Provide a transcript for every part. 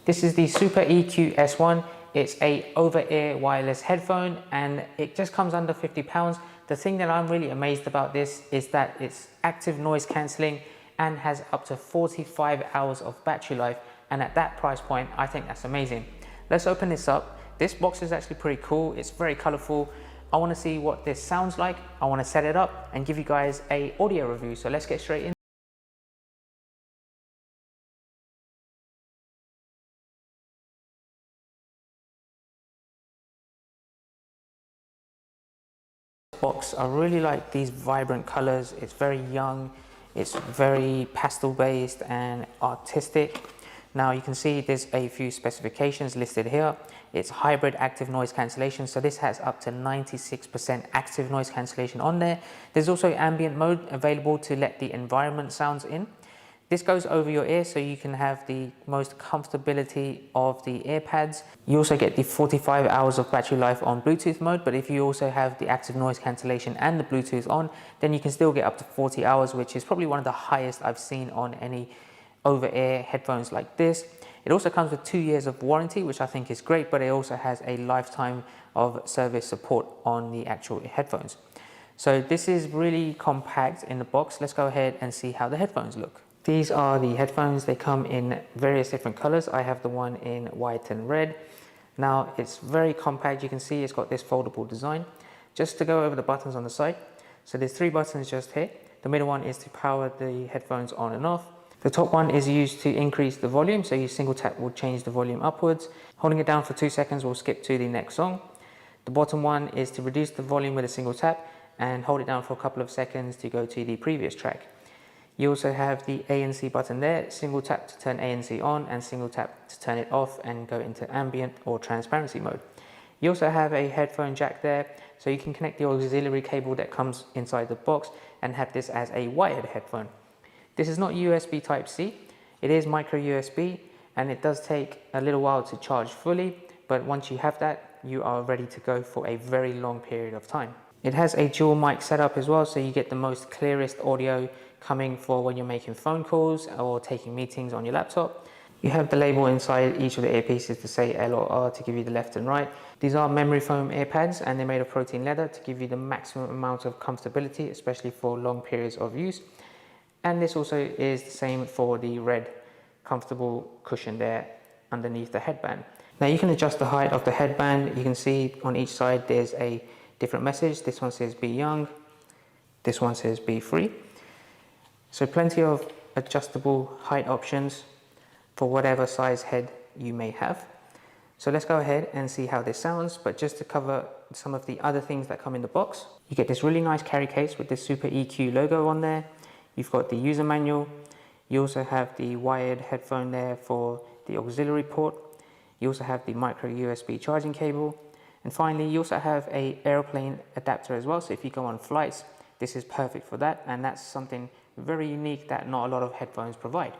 This is the SuperEQ S1. It's a over-ear wireless headphone and it just comes under £50. The thing that I'm really amazed about this is that it's active noise cancelling and has up to 45 hours of battery life, and at that price point I think that's amazing. Let's open this up. This box is actually pretty cool. It's very colourful. I want to see what this sounds like. I want to set it up and give you guys an audio review, so let's get straight in. Box, I really like these vibrant colors. It's very young, it's very pastel based and artistic. Now you can see there's a few specifications listed here. It's hybrid active noise cancellation, so this has up to 96% active noise cancellation on there. There's also ambient mode available to let the environment sounds in. This goes over your ear so you can have the most comfortability of the ear pads. You also get the 45 hours of battery life on Bluetooth mode, but if you also have the active noise cancellation and the Bluetooth on, then you can still get up to 40 hours, which is probably one of the highest I've seen on any over-ear headphones like this. It also comes with 2 years of warranty, which I think is great, but it also has a lifetime of service support on the actual headphones. So this is really compact in the box. Let's go ahead and see how the headphones look. These are the headphones. They come in various different colors. I have the one in white and red. Now it's very compact. You can see it's got this foldable design. Just to go over the buttons on the side. So there's 3 buttons just here. The middle one is to power the headphones on and off. The top one is used to increase the volume. So your single tap will change the volume upwards. Holding it down for 2 seconds will skip to the next song. The bottom one is to reduce the volume with a single tap and hold it down for a couple of seconds to go to the previous track. You also have the ANC button there, single tap to turn ANC on and single tap to turn it off and go into ambient or transparency mode. You also have a headphone jack there, so you can connect the auxiliary cable that comes inside the box and have this as a wired headphone. This is not USB Type-C, it is micro USB, and it does take a little while to charge fully, but once you have that, you are ready to go for a very long period of time. It has a dual mic setup as well, so you get the most clearest audio coming for when you're making phone calls or taking meetings on your laptop. You have the label inside each of the earpieces to say L or R to give you the left and right. These are memory foam earpads and they're made of protein leather to give you the maximum amount of comfortability, especially for long periods of use. And this also is the same for the red comfortable cushion there underneath the headband. Now you can adjust the height of the headband. You can see on each side there's a different message. This one says be young, this one says be free. So plenty of adjustable height options for whatever size head you may have. So let's go ahead and see how this sounds, but just to cover some of the other things that come in the box, you get this really nice carry case with this SuperEQ logo on there. You've got the user manual. You also have the wired headphone there for the auxiliary port. You also have the micro USB charging cable. And finally, you also have an airplane adapter as well. So if you go on flights, this is perfect for that. And that's something very unique that not a lot of headphones provide.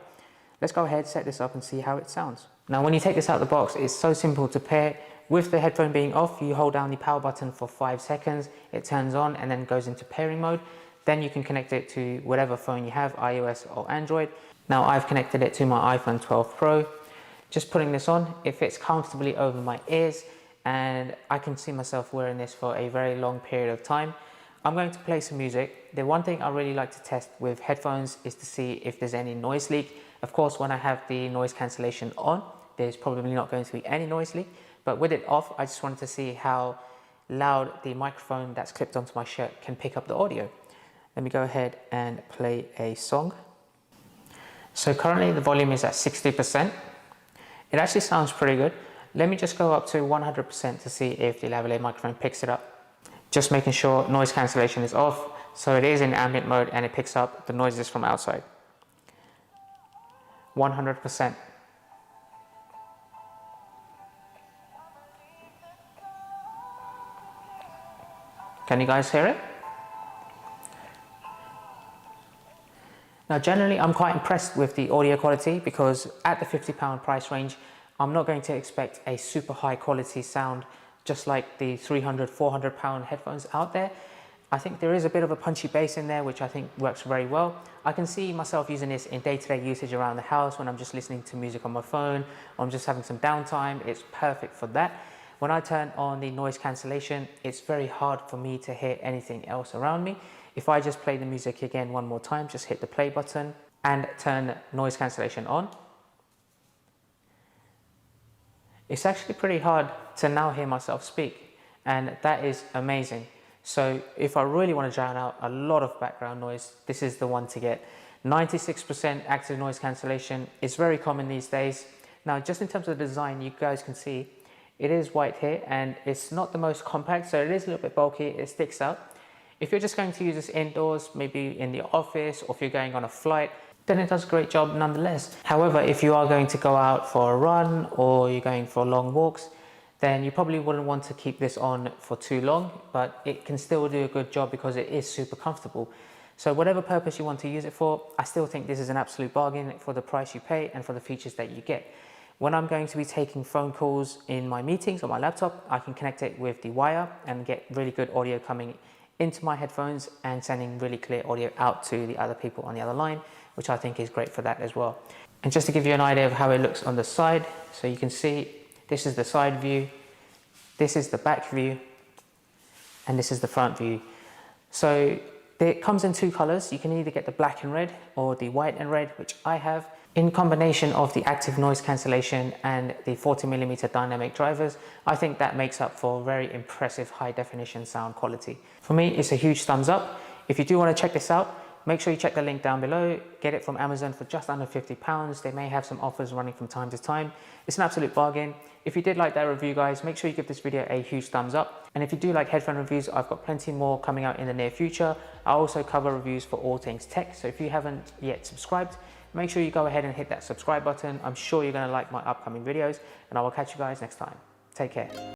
Let's go ahead, set this up and see how it sounds. Now when you take this out of the box, it's so simple to pair. With the headphone being off, you hold down the power button for 5 seconds, it turns on and then goes into pairing mode. Then you can connect it to whatever phone you have, iOS or Android. Now I've connected it to my iPhone 12 Pro. Just putting this on, it fits comfortably over my ears and I can see myself wearing this for a very long period of time. I'm going to play some music. The one thing I really like to test with headphones is to see if there's any noise leak. Of course, when I have the noise cancellation on, there's probably not going to be any noise leak, but with it off, I just wanted to see how loud the microphone that's clipped onto my shirt can pick up the audio. Let me go ahead and play a song. So currently the volume is at 60%. It actually sounds pretty good. Let me just go up to 100% to see if the lavalier microphone picks it up. Just making sure noise cancellation is off, so it is in ambient mode and it picks up the noises from outside. 100%. Can you guys hear it? Now generally I'm quite impressed with the audio quality because at the £50 price range, I'm not going to expect a super high quality sound just like the £300, £400 headphones out there. I think there is a bit of a punchy bass in there, which I think works very well. I can see myself using this in day-to-day usage around the house when I'm just listening to music on my phone, or I'm just having some downtime. It's perfect for that. When I turn on the noise cancellation, it's very hard for me to hear anything else around me. If I just play the music again one more time, just hit the play button and turn noise cancellation on, it's actually pretty hard to now hear myself speak, and that is amazing. So if I really want to drown out a lot of background noise, this is the one to get. 96% active noise cancellation is very common these days. Now, just in terms of the design, you guys can see it is white here, and it's not the most compact, so it is a little bit bulky, it sticks out. If you're just going to use this indoors, maybe in the office, or if you're going on a flight, then it does a great job nonetheless. However, if you are going to go out for a run or you're going for long walks, then you probably wouldn't want to keep this on for too long, but it can still do a good job because it is super comfortable. So whatever purpose you want to use it for, I still think this is an absolute bargain for the price you pay and for the features that you get. When I'm going to be taking phone calls in my meetings on my laptop, I can connect it with the wire and get really good audio coming into my headphones and sending really clear audio out to the other people on the other line, which I think is great for that as well. And just to give you an idea of how it looks on the side, so you can see this is the side view, this is the back view, and this is the front view. So it comes in two colors. You can either get the black and red or the white and red, which I have. In combination of the active noise cancellation and the 40mm dynamic drivers, I think that makes up for very impressive high definition sound quality. For me, it's a huge thumbs up. If you do want to check this out, make sure you check the link down below. Get it from Amazon for just under £50. They may have some offers running from time to time. It's an absolute bargain. If you did like that review, guys, make sure you give this video a huge thumbs up. And if you do like headphone reviews, I've got plenty more coming out in the near future. I also cover reviews for all things tech. So if you haven't yet subscribed, make sure you go ahead and hit that subscribe button. I'm sure you're going to like my upcoming videos, and I will catch you guys next time. Take care.